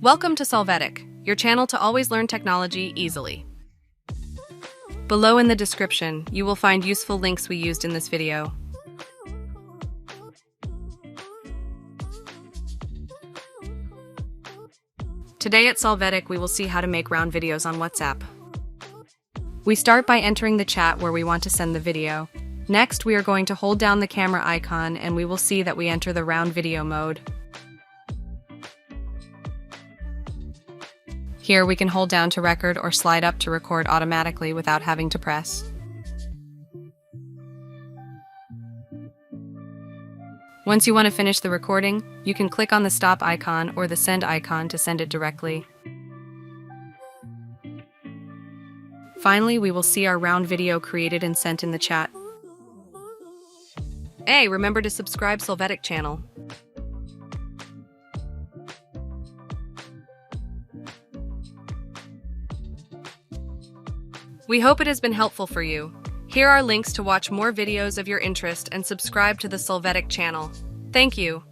Welcome to Solvetic, your channel to always learn technology easily. Below in the description, you will find useful links we used in this video. Today at Solvetic, we will see how to make round videos on WhatsApp. We start by entering the chat where we want to send the video. Next, we are going to hold down the camera icon and we will see that we enter the round video mode. Here we can hold down to record or slide up to record automatically without having to press. Once you want to finish the recording, you can click on the stop icon or the send icon to send it directly. Finally, we will see our round video created and sent in the chat. Hey, remember to subscribe Solvetic channel. We hope it has been helpful for you. Here are links to watch more videos of your interest and subscribe to the Solvetic channel. Thank you.